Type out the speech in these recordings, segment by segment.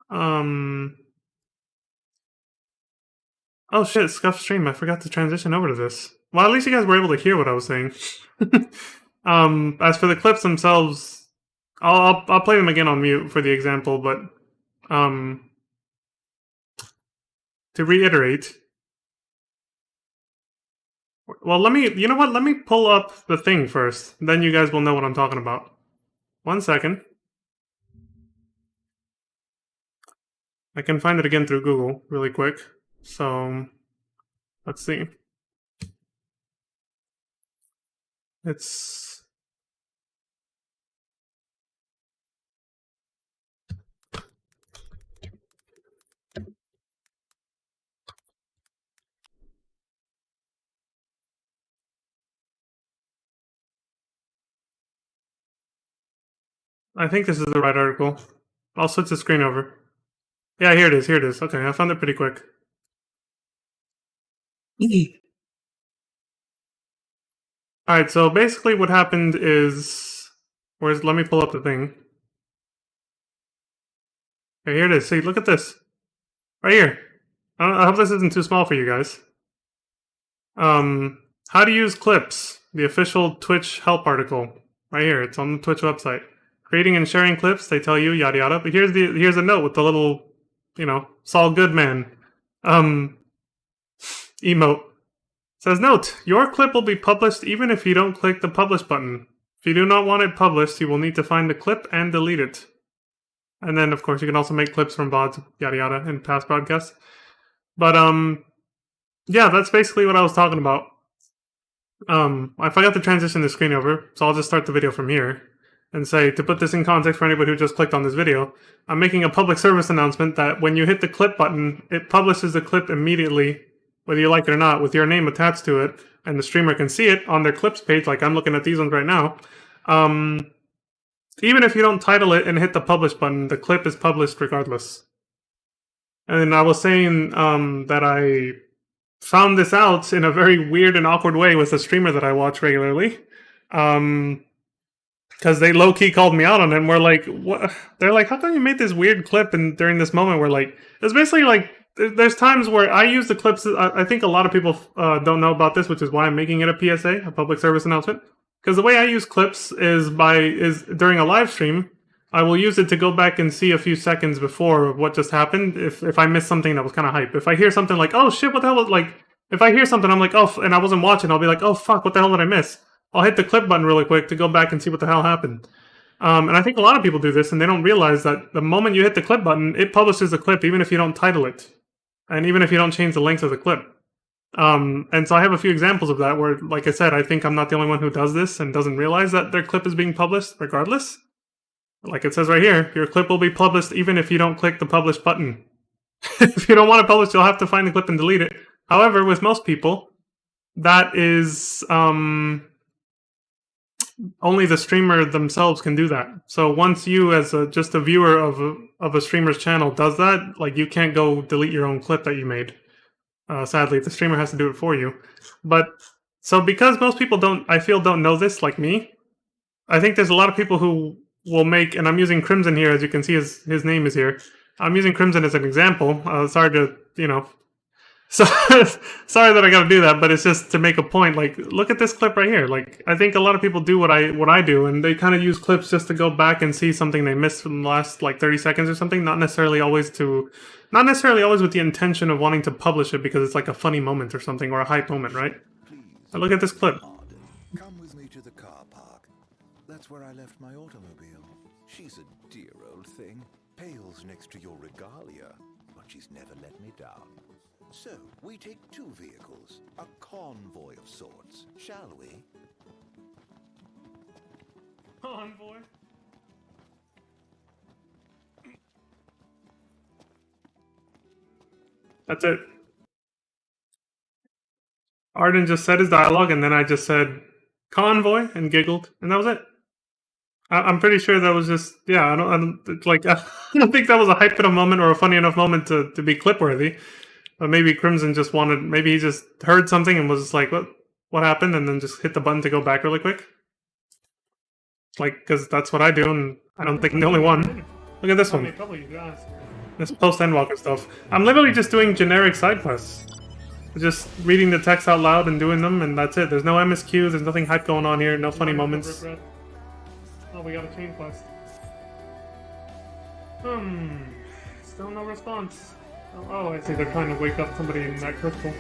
Um. Oh shit, scuff stream. I forgot to transition over to this. Well, at least you guys were able to hear what I was saying. As for the clips themselves, I'll play them again on mute for the example, but um, to reiterate. Well, you know what? Let me pull up the thing first. Then you guys will know what I'm talking about. 1 second. I can find it again through Google really quick. So, let's see. It's... I think this is the right article. I'll switch the screen over. Yeah, here it is, here it is. Okay, I found it pretty quick. Alright, so basically what happened is... let me pull up the thing. Okay, here it is. See, look at this. Right here. I hope this isn't too small for you guys. How to use clips. The official Twitch help article. Right here. It's on the Twitch website. Creating and sharing clips, they tell you, yada yada. But here's a note with the little, Saul Goodman emote. It says, note, your clip will be published even if you don't click the publish button. If you do not want it published, you will need to find the clip and delete it. And then, of course, you can also make clips from VODs, yada yada, in past broadcasts. But, yeah, that's basically what I was talking about. I forgot to transition the screen over, so I'll just start the video from here and say, to put this in context for anybody who just clicked on this video, I'm making a public service announcement that when you hit the clip button, it publishes the clip immediately, whether you like it or not, with your name attached to it, and the streamer can see it on their clips page, like I'm looking at these ones right now. Even if you don't title it and hit the publish button, the clip is published regardless. And I was saying that I found this out in a very weird and awkward way with a streamer that I watch regularly. Because they low-key called me out on it, and we're like, what? They're like, how come you made this weird clip and during this moment? We're like, it's basically like, there's times where I use the clips. I think a lot of people don't know about this, which is why I'm making it a PSA, a public service announcement. Because the way I use clips is during a live stream, I will use it to go back and see a few seconds before what just happened. If I missed something that was kind of hype, if I hear something like, oh shit, what the hell was like? If I hear something, I'm like, oh, and I wasn't watching, I'll be like, oh fuck, what the hell did I miss? I'll hit the clip button really quick to go back and see what the hell happened. And I think a lot of people do this, and they don't realize that the moment you hit the clip button, it publishes the clip, even if you don't title it, and even if you don't change the length of the clip. And so I have a few examples of that where, like I said, I think I'm not the only one who does this and doesn't realize that their clip is being published regardless. Like it says right here, your clip will be published even if you don't click the publish button. If you don't want it published, you'll have to find the clip and delete it. However, with most people, that is only the streamer themselves can do that. So once you, as just a viewer of a streamer's channel, does that, like you can't go delete your own clip that you made. Sadly, the streamer has to do it for you. But so because most people don't know this, like me, I think there's a lot of people who will make, and I'm using Crimson here, as you can see, his name is here. I'm using Crimson as an example. Sorry to, sorry that I got to do that, but it's just to make a point. Like, look at this clip right here. Like, I think a lot of people do what I do, and they kind of use clips just to go back and see something they missed from the last like 30 seconds or something. Not necessarily always with the intention of wanting to publish it because it's like a funny moment or something, or a hype moment, right? But look at this clip. Come with me to the car park. That's where I left my automobile. She's a dear old thing. Pales next to your regalia, but she's never let me down. So, we take two vehicles, a convoy of sorts, shall we? Convoy? That's it. Arden just said his dialogue, and then I just said convoy and giggled, and that was it. I'm pretty sure that was just, yeah, I don't think that was a hype enough moment or a funny enough moment to be clip worthy. But maybe Crimson just maybe he just heard something and was just like, what happened? And then just hit the button to go back really quick. Like, because that's what I do, and I don't think I'm the only one. Look at this one. Probably you guys. This post-endwalker stuff. I'm literally just doing generic side quests. Just reading the text out loud and doing them, and that's it. There's no MSQ, there's nothing hype going on here, no funny moments. Oh, we got a chain quest. Still no response. Oh, I see, they're trying to wake up somebody in that crystal.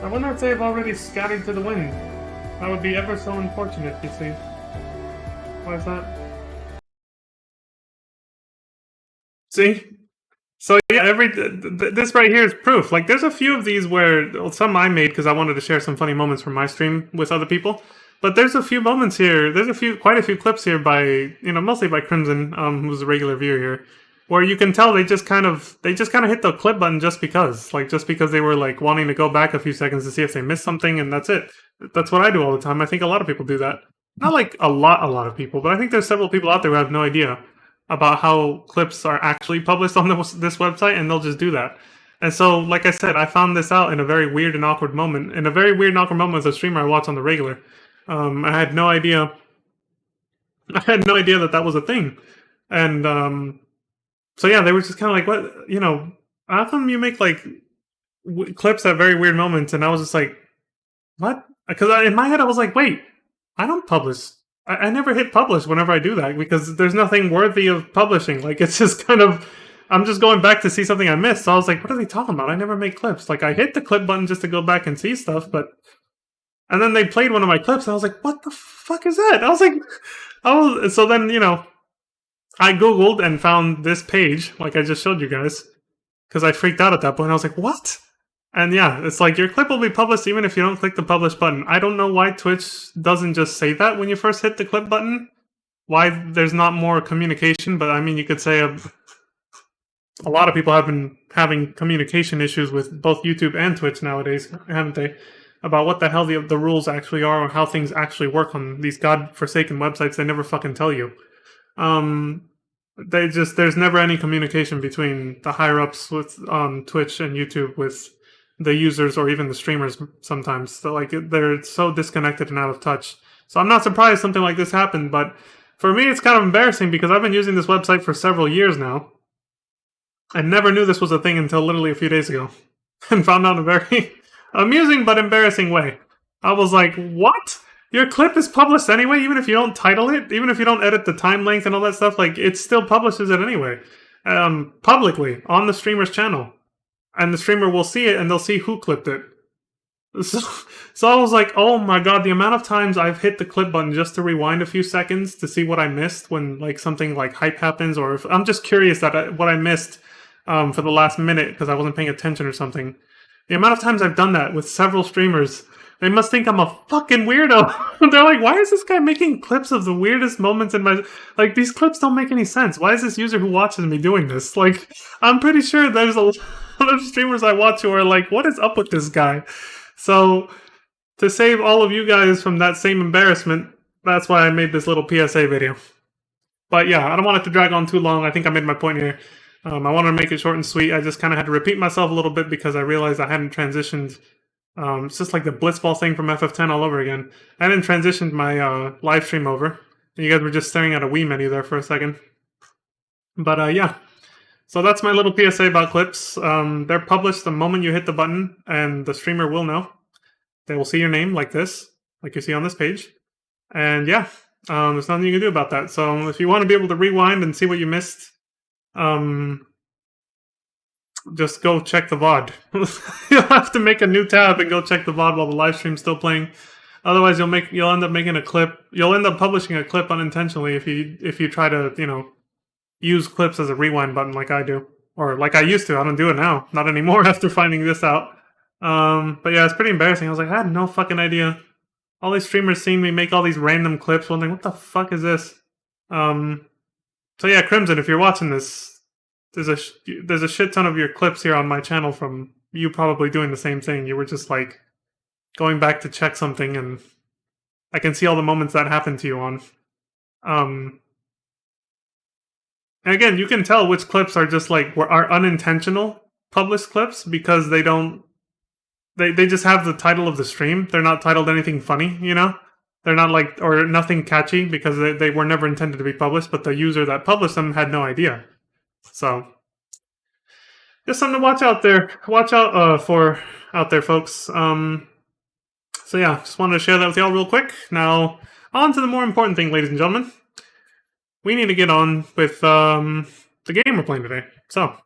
I wonder if they've already scattered to the wind. That would be ever so unfortunate, you see. Why is that? See? So yeah, this right here is proof. Like, there's a few of these where some I made because I wanted to share some funny moments from my stream with other people. But there's a few moments here. There's quite a few clips here by, mostly by Crimson, who's a regular viewer here, where you can tell they just kind of hit the clip button just because they were like wanting to go back a few seconds to see if they missed something, and that's it. That's what I do all the time. I think a lot of people do that. Not like a lot of people, but I think there's several people out there who have no idea about how clips are actually published on this website, and they'll just do that. And so, like I said, I found this out in a very weird and awkward moment. In a very weird and awkward moment as a streamer I watch on the regular. I had no idea. I had no idea that was a thing. And so yeah, they were just kind of like, what, how come you make like clips at very weird moments? And I was just like, what? Because in my head I was like, wait, I don't publish. I never hit publish whenever I do that because there's nothing worthy of publishing. Like, it's just kind of, I'm just going back to see something I missed. So I was like, what are they talking about? I never make clips. Like, I hit the clip button just to go back and see stuff, but... And then they played one of my clips, and I was like, what the fuck is that? I was like... So then, I Googled and found this page, like I just showed you guys, because I freaked out at that point. I was like, what? And yeah, it's like, your clip will be published even if you don't click the publish button. I don't know why Twitch doesn't just say that when you first hit the clip button. Why there's not more communication, but I mean, you could say a lot of people have been having communication issues with both YouTube and Twitch nowadays, haven't they? About what the hell the rules actually are, or how things actually work on these godforsaken websites they never fucking tell you. There's never any communication between the higher-ups with Twitch and YouTube with the users or even the streamers sometimes. So, like, they're so disconnected and out of touch. So I'm not surprised something like this happened, but for me it's kind of embarrassing because I've been using this website for several years now. I never knew this was a thing until literally a few days ago. And found out in a very amusing but embarrassing way. I was like, what? Your clip is published anyway, even if you don't title it? Even if you don't edit the time length and all that stuff? Like, it still publishes it anyway. Publicly, on the streamer's channel. And the streamer will see it, and they'll see who clipped it. So I was like, oh my god, the amount of times I've hit the clip button just to rewind a few seconds to see what I missed when like something like hype happens, or if I'm just curious what I missed for the last minute because I wasn't paying attention or something. The amount of times I've done that with several streamers, they must think I'm a fucking weirdo. They're like, why is this guy making clips of the weirdest moments in my... Like, these clips don't make any sense. Why is this user who watches me doing this? Like, I'm pretty sure there's a lot of streamers I watch who are like, what is up with this guy? So, to save all of you guys from that same embarrassment, that's why I made this little PSA video. But yeah, I don't want it to drag on too long. I think I made my point here. I wanted to make it short and sweet. I just kind of had to repeat myself a little bit because I realized I hadn't transitioned. It's just like the blitzball thing from FF10 all over again. I hadn't transitioned my live stream over. You guys were just staring at a Wii menu there for a second. But yeah. So that's my little PSA about clips. They're published the moment you hit the button, and the streamer will know. They will see your name like this, like you see on this page. And yeah, there's nothing you can do about that. So if you want to be able to rewind and see what you missed, just go check the VOD. You'll have to make a new tab and go check the VOD while the live stream's still playing. Otherwise, you'll end up making a clip. You'll end up publishing a clip unintentionally if you try to use clips as a rewind button like I do, or like I used to. I don't do it now, not anymore after finding this out. But yeah, it's pretty embarrassing. I was like, I had no fucking idea. All these streamers seeing me make all these random clips, wondering what the fuck is this. So yeah, Crimson, if you're watching this, there's a shit ton of your clips here on my channel from you probably doing the same thing. You were just like going back to check something, and I can see all the moments that happened to you on. And again, you can tell which clips are just like are unintentional published clips because they don't. They just have the title of the stream. They're not titled anything funny, They're not like, or nothing catchy because they were never intended to be published, but the user that published them had no idea. So, just something to watch out there. Watch out for out there, folks. So yeah, just wanted to share that with y'all real quick. Now, on to the more important thing, ladies and gentlemen. We need to get on with the game we're playing today. So,